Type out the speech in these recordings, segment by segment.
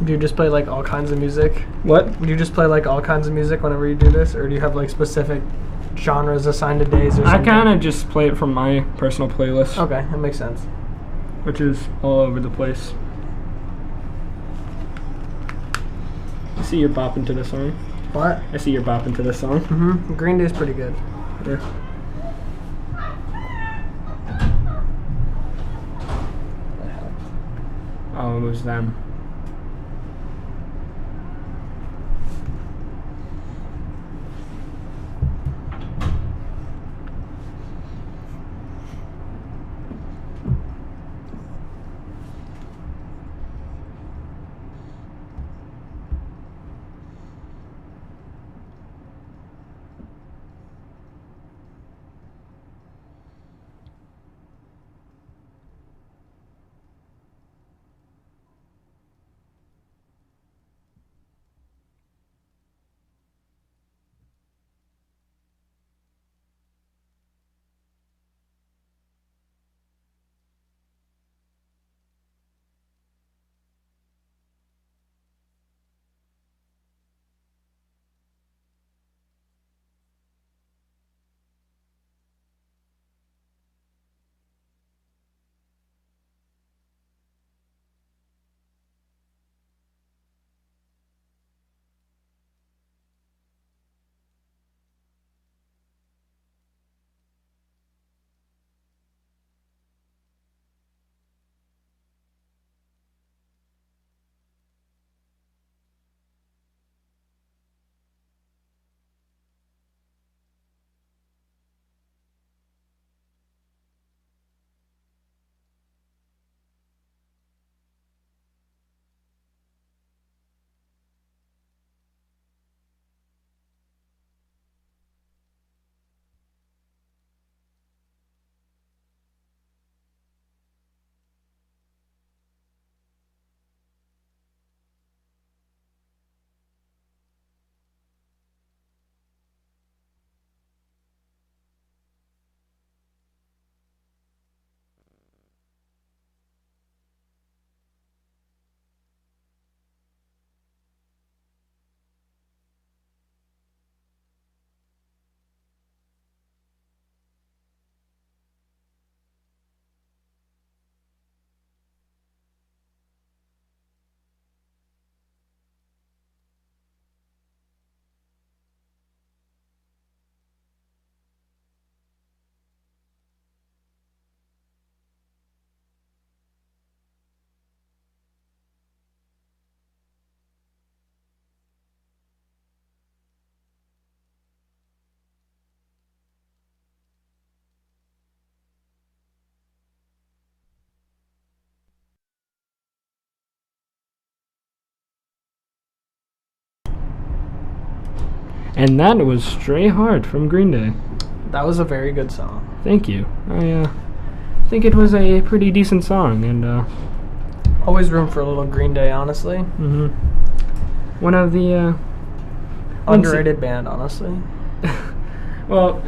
Do you just play like all kinds of music? What? Do you just play like all kinds of music whenever you do this, or do you have like specific genres assigned to days or something? I kind of just play it from my personal playlist. Okay, that makes sense. Which is all over the place. I see you're bopping to this song. What? I see you're bopping to this song. Mm-hmm. Green Day's pretty good. Yeah. Oh, it was them. And that was Stray Heart from Green Day. That was a very good song. Thank you. I think it was a pretty decent song, and always room for a little Green Day, honestly. Mm-hmm. One of the underrated band, honestly. Well,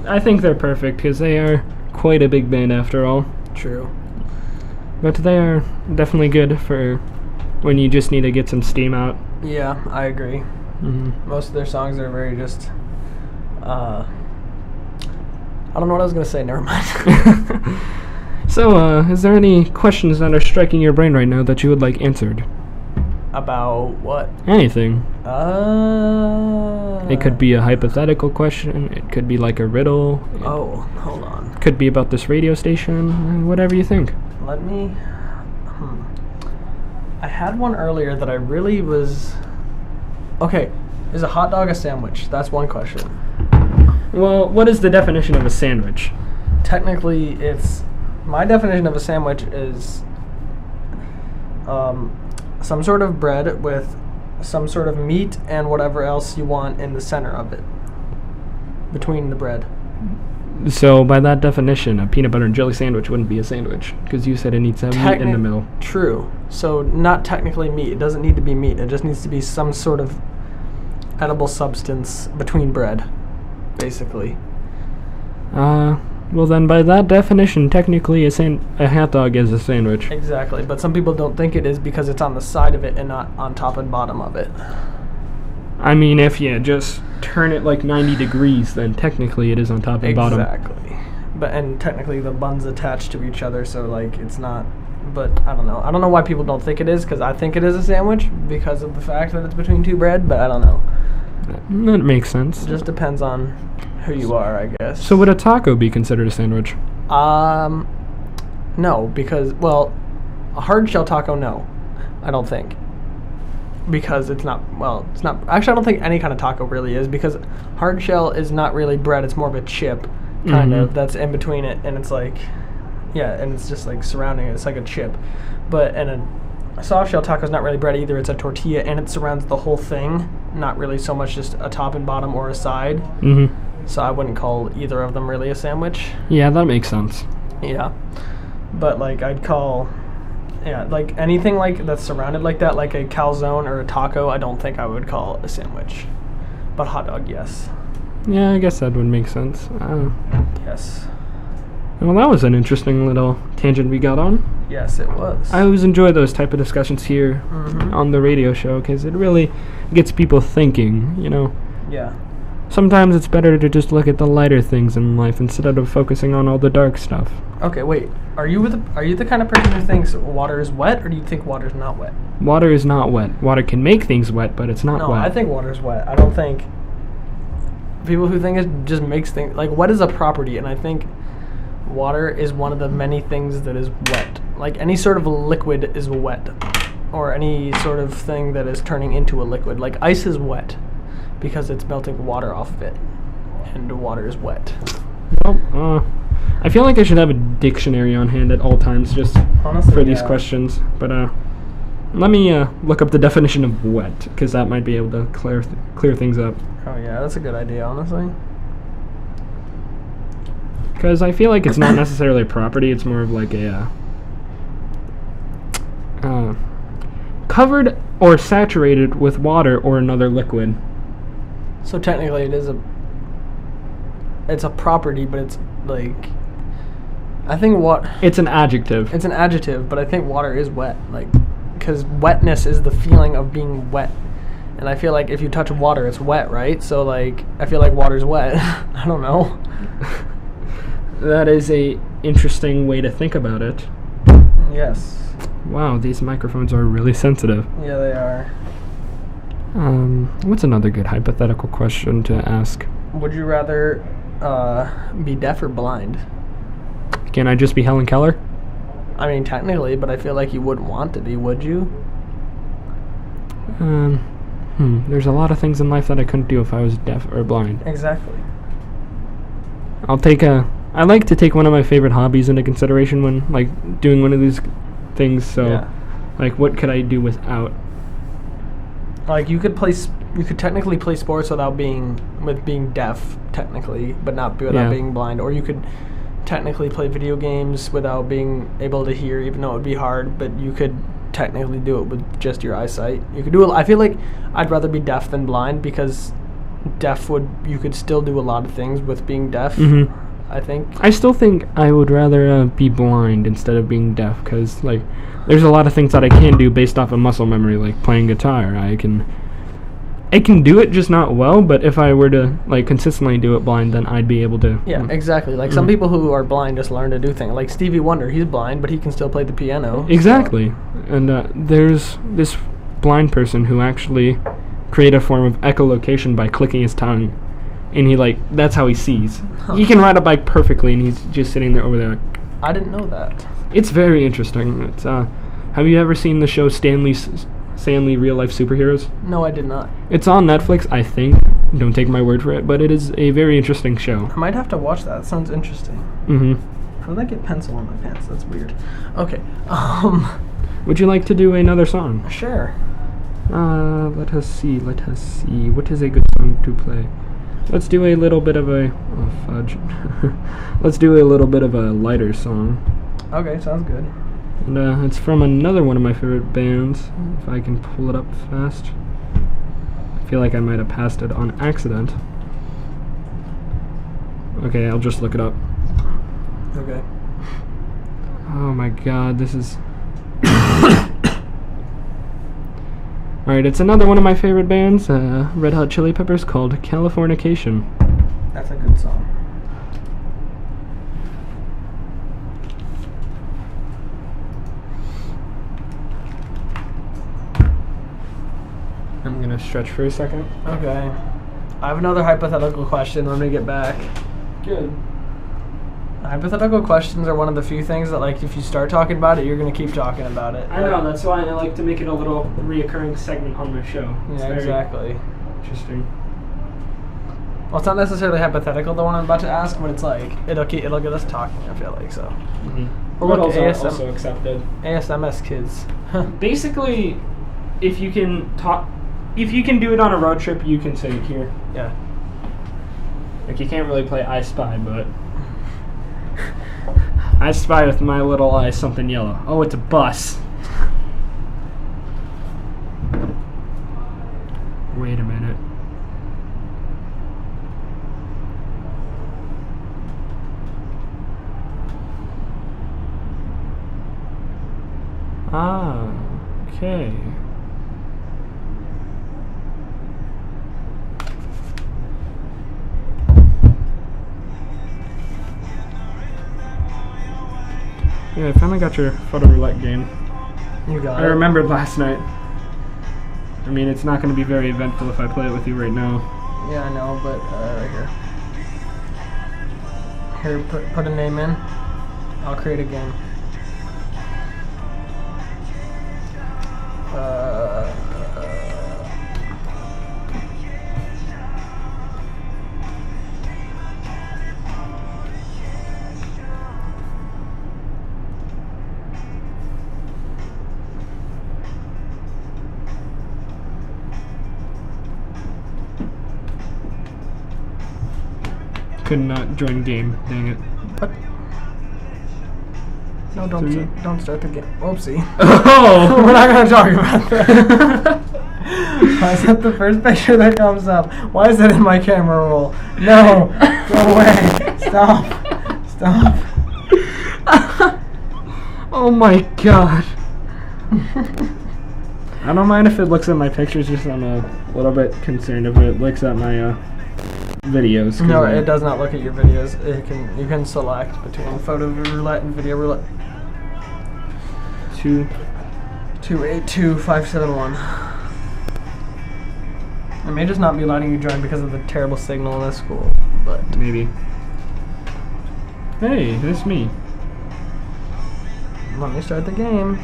I think they're perfect because they are quite a big band after all. True. But they are definitely good for when you just need to get some steam out. Yeah, I agree. Mm-hmm. Most of their songs are very just. I don't know what I was gonna say. Never mind. So, is there any questions that are striking your brain right now that you would like answered? About what? Anything. It could be a hypothetical question. It could be like a riddle. Oh, hold on. Could be about this radio station. Whatever you think. Let me. I had one earlier that I really was. Okay, is a hot dog a sandwich? That's one question. Well, what is the definition of a sandwich? Technically, it's... My definition of a sandwich is some sort of bread with some sort of meat and whatever else you want in the center of it. Between the bread. So, by that definition, a peanut butter and jelly sandwich wouldn't be a sandwich, because you said it needs to have meat in the middle. True. So, not technically meat. It doesn't need to be meat. It just needs to be some sort of edible substance between bread, basically. Well, then by that definition, technically a hot dog is a sandwich. Exactly, but some people don't think it is because it's on the side of it and not on top and bottom of it. I mean, if you just turn it like 90 degrees, then technically it is on top and bottom. Exactly. And technically the bun's attached to each other, so like it's not. But I don't know. I don't know why people don't think it is, because I think it is a sandwich because of the fact that it's between two bread. But I don't know. That makes sense. It just depends on who you are, I guess. So would a taco be considered a sandwich? No, because a hard shell taco, no, I don't think. Because it's not. Actually, I don't think any kind of taco really is, because hard shell is not really bread. It's more of a chip. Kind of, that's in between it, and it's like, and it's just like surrounding it. It's like a chip, and a soft shell taco is not really bread either. It's a tortilla, and it surrounds the whole thing, not really so much just a top and bottom or a side. So I wouldn't call either of them really a sandwich. Yeah, that makes sense. Yeah, but like I'd call, like anything like that's surrounded like that, like a calzone or a taco, I don't think I would call a sandwich. But hot dog, yes. Yeah, I guess that would make sense. Yes. Well, that was an interesting little tangent we got on. Yes, it was. I always enjoy those type of discussions here on the radio show, because it really gets people thinking, Yeah. Sometimes it's better to just look at the lighter things in life instead of focusing on all the dark stuff. Okay, wait. Are you the kind of person who thinks water is wet, or do you think water is not wet? Water is not wet. Water can make things wet, but it's not wet. No, I think water is wet. I don't think people who think it just makes things like wet is a property, and I think water is one of the many things that is wet. Like any sort of liquid is wet, or any sort of thing that is turning into a liquid. Like ice is wet because it's melting water off of it, and water is wet. Well, I feel like I should have a dictionary on hand at all times just Honestly, for these questions. But let me look up the definition of wet, because that might be able to clear things up. Oh yeah, that's a good idea, honestly. Because I feel like it's not necessarily a property, it's more of like a covered or saturated with water or another liquid. So technically it's a property, but it's like, I think it's an adjective. It's an adjective, but I think water is wet, like, because wetness is the feeling of being wet. And I feel like if you touch water, it's wet, right? So like, I feel like water's wet. I don't know. That is a interesting way to think about it. Yes. Wow, these microphones are really sensitive. Yeah, they are. What's another good hypothetical question to ask? Would you rather be deaf or blind? Can I just be Helen Keller? I mean, technically, but I feel like you wouldn't want to be, would you? There's a lot of things in life that I couldn't do if I was deaf or blind. Exactly. I like to take one of my favorite hobbies into consideration when, like, doing one of these things, so, like, what could I do without? Like, you could technically play sports without being deaf, technically, but not without being blind, or you could technically play video games without being able to hear, even though it would be hard, but you could technically do it with just your eyesight. You could do it. I feel like I'd rather be deaf than blind, because you could still do a lot of things with being deaf. I think. I still think I would rather be blind instead of being deaf, because like there's a lot of things that I can do based off of muscle memory, like playing guitar. I can do it, just not well, but if I were to like consistently do it blind, then I'd be able to. Yeah, exactly. Like some people who are blind just learn to do things. Like Stevie Wonder, he's blind, but he can still play the piano. Exactly. So. And there's this blind person who actually created a form of echolocation by clicking his tongue. And that's how he sees. He can ride a bike perfectly, and he's just sitting there over there. I didn't know that. It's very interesting. It's have you ever seen the show Stanley Real Life Superheroes? No, I did not. It's on Netflix, I think. Don't take my word for it, but it is a very interesting show. I might have to watch that. It sounds interesting. How did I get pencil on my pants? That's weird. Okay. Would you like to do another song? Sure. Let us see. What is a good song to play? Let's do a little bit of a... Oh, fudge. Let's do a little bit of a lighter song. Okay, sounds good. And it's from another one of my favorite bands. If I can pull it up fast. I feel like I might have passed it on accident. Okay, I'll just look it up. Okay. Oh my god, this is... Alright, it's another one of my favorite bands, Red Hot Chili Peppers, called Californication. That's a good song. I'm gonna stretch for a second. Okay. I have another hypothetical question when we get back. Good. Hypothetical questions are one of the few things that, like, if you start talking about it, you're going to keep talking about it. I know, that's why I like to make it a little reoccurring segment on my show. It's Yeah, very exactly. interesting. Well, it's not necessarily hypothetical, the one I'm about to ask, but it's like, it'll get us talking, I feel like, so. Mm-hmm. Or look, Riddles ASM are also accepted. ASMS kids. Basically, if you can do it on a road trip, you can say it here. Yeah. Like, you can't really play I Spy, but... I spy with my little eye something yellow. Oh, it's a bus. Wait a minute. Ah, okay. Yeah, I finally got your photo roulette game. You got I it. remembered last night. I mean, it's not going to be very eventful if I play it with you right now. Yeah, I know, but right here. Here, put a name in. I'll create a game. Could not join game, dang it. What? No, don't start the game. Oopsie. Oh! We're not gonna talk about that. Why is that the first picture that comes up? Why is that in my camera roll? No! Go away! Stop! Stop! Oh my god. I don't mind if it looks at my pictures, just I'm a little bit concerned if it looks at my videos. No, it does not look at your videos. You can select between photo roulette and video roulette. 282571. I may just not be letting you join because of the terrible signal in this school, but Maybe. Hey, that's me. let me start the game.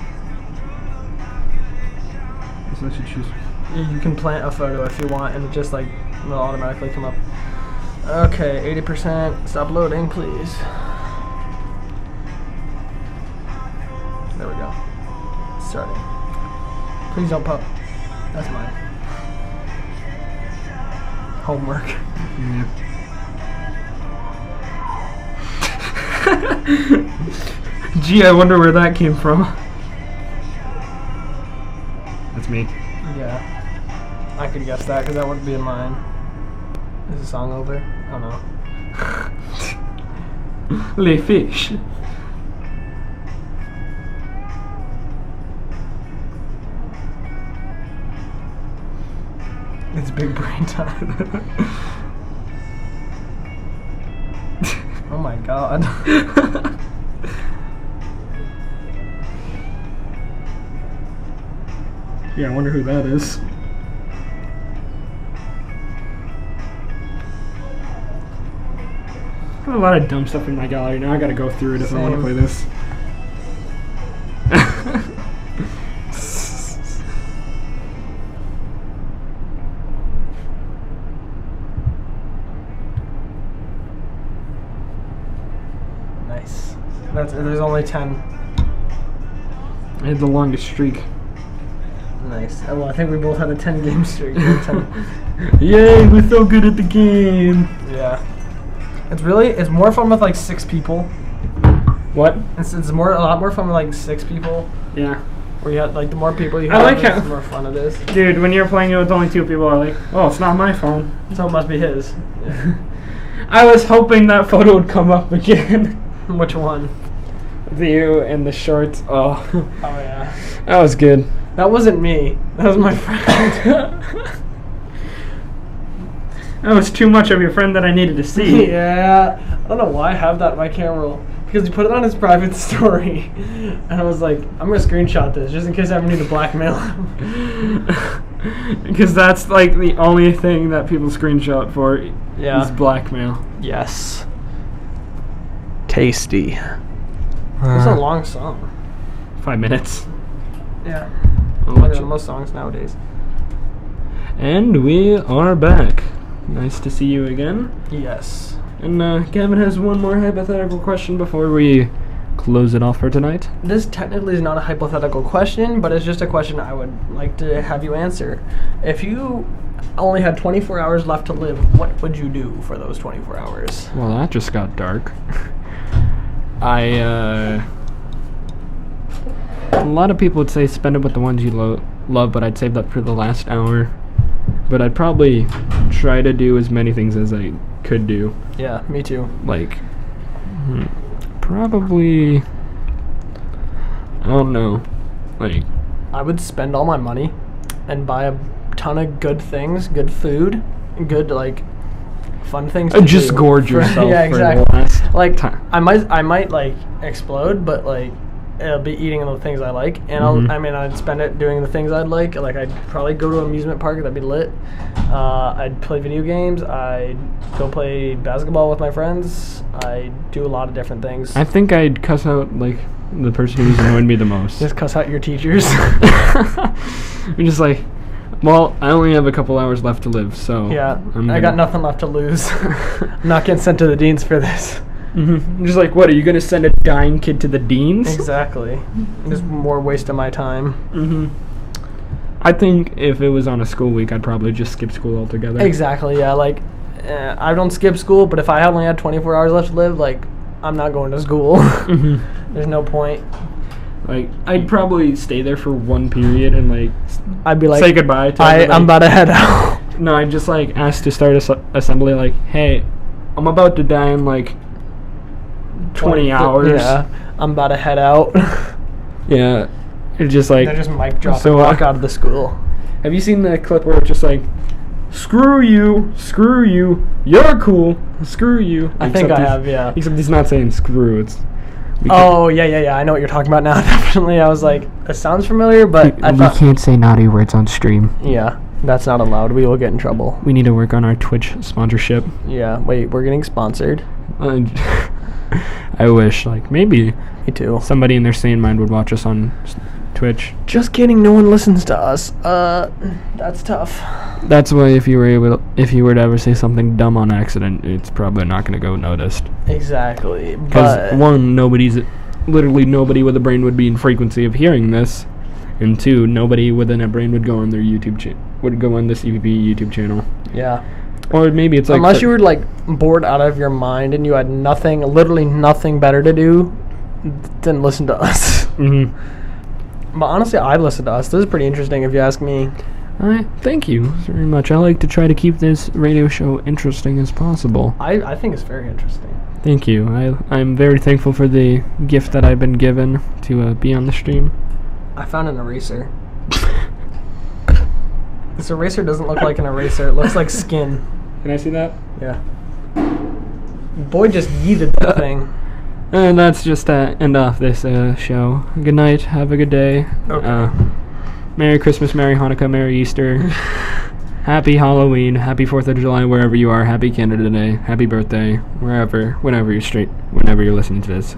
So I should choose. You can plant a photo if you want, and it just like will automatically come up. Okay, 80%. Stop loading, please. There we go. Starting. Please don't pop. That's mine. Homework. Yeah. Gee, I wonder where that came from. That's me. Yeah. I could guess that because that wouldn't be in mine. Is the song over? Oh no. Les fish. It's big brain time. Oh my god. Yeah, I wonder who that is. I have a lot of dumb stuff in my gallery now. I gotta go through it if I want to Same. play this. Nice. There's only 10. I had the longest streak. Nice. Well, I think we both had a 10 game streak. 10. Yay, we're so good at the game. Yeah. It's more fun with like 6 people. What? It's a lot more fun with like 6 people. Yeah. Where you have like the more people you I have, like how- the more fun it is. Dude, when you're playing it with only 2 people, I'm like, oh, it's not my phone. So it must be his. I was hoping that photo would come up again. Which one? You and the shorts. Oh. Oh yeah. That was good. That wasn't me. That was my friend. That was too much of your friend that I needed to see. Yeah. I don't know why I have that in my camera roll. Because he put it on his private story. And I was like, I'm going to screenshot this just in case I ever need to blackmail him. Because that's like the only thing that people screenshot for Yeah. is blackmail. Yes. Tasty. It's a long song. 5 minutes. Yeah. I'll Longer let than you- most songs nowadays. And we are back. Nice to see you again. Yes. And Gavin has one more hypothetical question before we close it off for tonight. This technically is not a hypothetical question, but it's just a question I would like to have you answer. If you only had 24 hours left to live, what would you do for those 24 hours? Well, that just got dark. A lot of people would say spend it with the ones you love, but I'd save that for the last hour. But I'd probably try to do as many things as I could do. Yeah, me too. Like, probably, I don't know. Like, I would spend all my money and buy a ton of good things, good food, good, like, fun things to just do. gorge yourself Yeah, for exactly. the last Like, time. I might, like, explode, but, like, it'll be eating the things I like, and I'd spend it doing the things I'd like. Like, I'd probably go to an amusement park, that'd be lit. I'd play video games. I'd go play basketball with my friends. I'd do a lot of different things. I think I'd cuss out, like, the person who's annoyed me the most. Just cuss out your teachers. I'm just like, well, I only have a couple hours left to live, so Yeah, I'm I got nothing left to lose. I'm not getting sent to the deans for this. I'm just like, what, are you going to send a dying kid to the deans? Exactly. Just more waste of my time. I think if it was on a school week, I'd probably just skip school altogether. Exactly, yeah. Like, I don't skip school, but if I only had 24 hours left to live, like, I'm not going to school. There's no point. Like, I'd probably stay there for one period and, like, I'd be like, say goodbye to everybody. I'm about to head out. No, I'd just, like, ask to start assembly, like, hey, I'm about to die in, like, 20 hours. Yeah, I'm about to head out. Yeah. It's just like, Then just mic drop so, and walk out of the school. have you seen the clip where it's just like, screw you, you're cool, screw you. I think I have, yeah. Except he's not saying screw, it's... Oh, yeah. I know what you're talking about now. Definitely. I was like, it sounds familiar, but I thought... can't say naughty words on stream. Yeah, that's not allowed. We will get in trouble. We need to work on our Twitch sponsorship. Yeah, wait, we're getting sponsored? I wish, like, maybe Me too. somebody in their sane mind would watch us on Twitch. Just kidding, no one listens to us. That's tough. That's why if you were to ever say something dumb on accident, it's probably not going to go noticed. Exactly. Because But one, literally nobody with a brain would be in frequency of hearing this, and two, nobody within a brain would go on their would go on the CPP YouTube channel. yeah. Or maybe it's like Unless you were like bored out of your mind and you had literally nothing better to do, then listen to us. But honestly, I'd listen to us. This is pretty interesting if you ask me. Thank you very much. I like to try to keep this radio show interesting as possible. I think it's very interesting. Thank you. I'm very thankful for the gift that I've been given to be on the stream. I found an eraser. This eraser doesn't look like an eraser. It looks like skin. Can I see that? Yeah. Boy just yeeted that thing. And that's just end off this show. Good night. Have a good day. Okay. Merry Christmas, Merry Hanukkah, Merry Easter. Happy Halloween. Happy 4th of July, wherever you are. Happy Canada Day. Happy birthday, whenever you're listening to this.